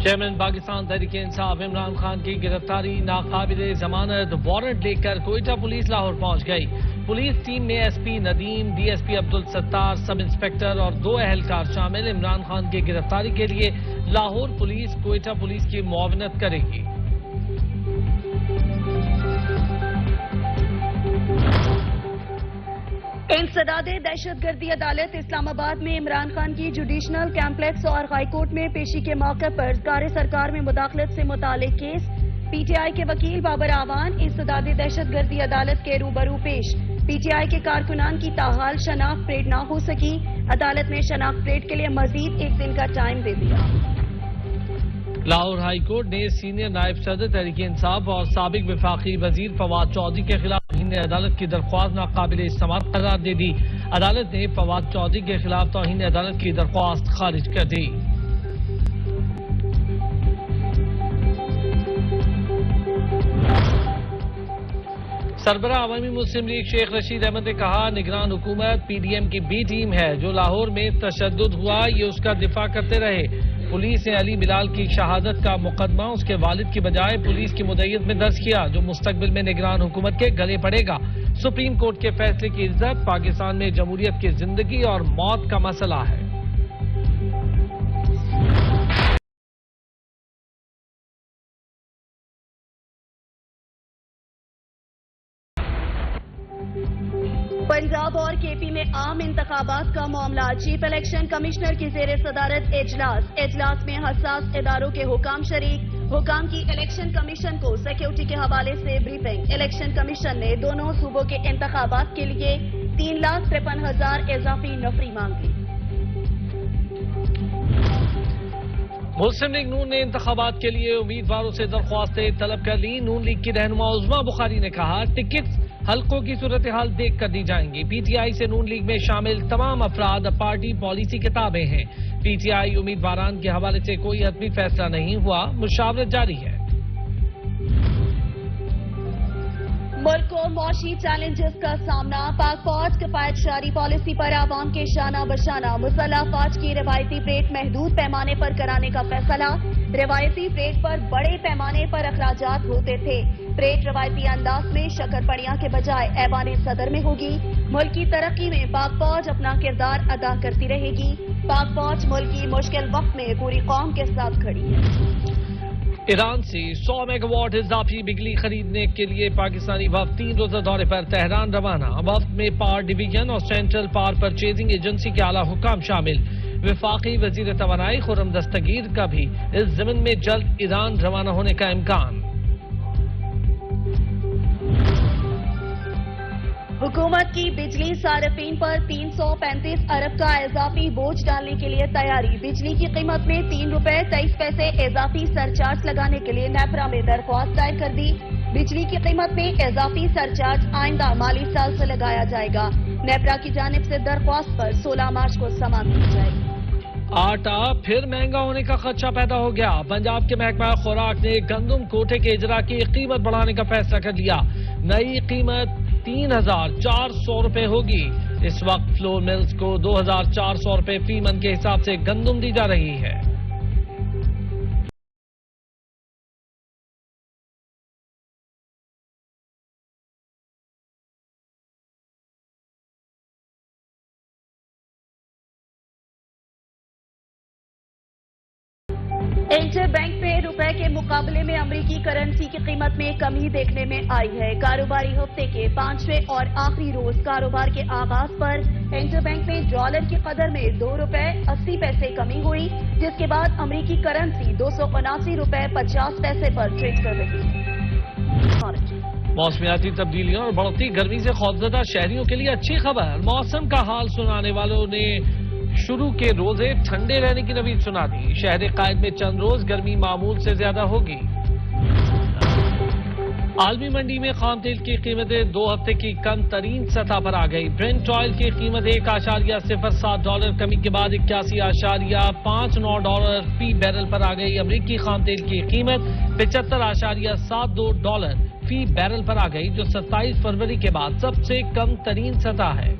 Chairman Pakistan Tehreek Insaf Imran Khan کی گرفتاری ناقابل ضمانت وارنٹ لے کر کوئٹہ پولیس لاہور پہنچ گئی۔ پولیس ٹیم میں S P Nadeem, D S P Abdul Sattar, سب انسپکٹر اور 2 اہلکار شامل۔ عمران خان کی گرفتاری کے لیے لاہور پولیس کوئٹہ پولیس کی معاونت کرے گی۔ انسداد دہشت گردی عدالت اسلام آباد میں عمران خان کی جوڈیشنل کمپلیکس اور ہائی کورٹ میں پیشی کے موقع پر کار سرکار میں مداخلت سے متعلق کیس، پی ٹی آئی کے وکیل بابر اعوان انسداد دہشت گردی عدالت کے روبرو پیش۔ پی ٹی آئی کے کارکنان کی تاحال شناخت پریڈ نہ ہو سکی، عدالت نے شناخت پریڈ کے لیے مزید 1 دن کا ٹائم دے دیا۔ لاہور ہائی کورٹ نے سینئر نائب صدر تحریک انصاف اور سابق وفاقی وزیر فواد چودھری کے خلاف توہین عدالت کی درخواست ناقابل سماعت قرار دے دی۔ عدالت نے فواد چودھری کے خلاف توہین عدالت کی درخواست خارج کر دی۔ سربراہ عوامی مسلم لیگ شیخ رشید احمد نے کہا، نگران حکومت پی ڈی ایم کی بی ٹیم ہے، جو لاہور میں تشدد ہوا یہ اس کا دفاع کرتے رہے۔ پولیس نے علی بلال کی شہادت کا مقدمہ اس کے والد کی بجائے پولیس کی مدعیت میں درج کیا، جو مستقبل میں نگران حکومت کے گلے پڑے گا۔ سپریم کورٹ کے فیصلے کی عزت پاکستان میں جمہوریت کی زندگی اور موت کا مسئلہ ہے۔ پنجاب اور کے پی میں عام انتخابات کا معاملہ، چیف الیکشن کمشنر کی زیر صدارت اجلاس میں حساس اداروں کے حکام شریک، حکام کی الیکشن کمیشن کو سیکیورٹی کے حوالے سے بریفنگ۔ الیکشن کمیشن نے دونوں صوبوں کے انتخابات کے لیے 3,53,000 اضافی نفری مانگی۔ مسلم لیگ نون نے انتخابات کے لیے امیدواروں سے درخواستیں طلب کر لی۔ نون لیگ کی رہنما عظمیٰ بخاری نے کہا، ٹکٹ حلقوں کی صورتحال دیکھ کر دی جائیں گی۔ پی ٹی آئی سے نون لیگ میں شامل تمام افراد پارٹی پالیسی کے تابع ہیں۔ پی ٹی آئی امیدواران کے حوالے سے کوئی حتمی فیصلہ نہیں ہوا، مشاورت جاری ہے۔ ملک کو معاشی چیلنجز کا سامنا، پاک فوج کفایت شاری پالیسی پر عوام کے شانہ بشانہ، مسلح فوج کی روایتی پریڈ محدود پیمانے پر کرانے کا فیصلہ۔ روایتی پریڈ پر بڑے پیمانے پر اخراجات ہوتے تھے، پریڈ روایتی انداز میں شکر پڑیاں کے بجائے ایوان صدر میں ہوگی۔ ملک کی ترقی میں پاک فوج اپنا کردار ادا کرتی رہے گی۔ پاک فوج ملک کی مشکل وقت میں پوری قوم کے ساتھ کھڑی ہے۔ ایران سے 100 میگا واٹ اضافی بجلی خریدنے کے لیے پاکستانی وفد 3 روزہ دورے پر تہران روانہ۔ وفد میں پاور ڈویژن اور سینٹرل پاور پرچیزنگ ایجنسی کے اعلیٰ حکام شامل۔ وفاقی وزیر توانائی خرم دستگیر کا بھی اس ضمن میں جلد ایران روانہ ہونے کا امکان۔ حکومت کی بجلی صارفین پر 335 ارب کا اضافی بوجھ ڈالنے کے لیے تیاری۔ بجلی کی قیمت میں 3 روپے 23 پیسے اضافی سرچارج لگانے کے لیے نیپرا میں درخواست دائر کر دی۔ بجلی کی قیمت میں اضافی سرچارج آئندہ مالی سال سے لگایا جائے گا۔ نیپرا کی جانب سے درخواست پر 16 مارچ کو سماعت کی جائے گی۔ آٹا پھر مہنگا ہونے کا خدشہ پیدا ہو گیا۔ پنجاب کے محکمہ خوراک نے گندم کوٹے کے اجرا کی قیمت بڑھانے کا فیصلہ کر لیا۔ نئی قیمت 3,400 روپے ہوگی۔ اس وقت فلور ملز کو 2,400 روپے فی من کے حساب سے گندم دی جا رہی ہے۔ انٹر بینک پہ روپے کے مقابلے میں امریکی کرنسی کی قیمت میں کمی دیکھنے میں آئی ہے۔ کاروباری ہفتے کے 5ویں اور آخری روز کاروبار کے آغاز پر انٹر بینک میں ڈالر کی قدر میں 2 روپے 80 پیسے کمی ہوئی، جس کے بعد امریکی کرنسی 279 روپے 50 پیسے پر ٹریڈ کر رہی ہے۔ موسمیاتی تبدیلیوں اور بڑھتی گرمی سے خوفزدہ شہریوں کے لیے اچھی خبر، موسم کا حال سنانے والوں نے شروع کے روزے ٹھنڈے رہنے کی نوید سنا دی۔ شہر قائد میں چند روز گرمی معمول سے زیادہ ہوگی۔ عالمی منڈی میں خام تیل کی قیمتیں 2 ہفتے کی کم ترین سطح پر آ گئی۔ برنٹ آئل کی قیمت $1.07 کمی کے بعد $81.59 فی بیرل پر آ گئی۔ امریکی خام تیل کی قیمت $75.72 فی بیرل پر آ گئی، جو 27 فروری کے بعد سب سے کم ترین سطح ہے۔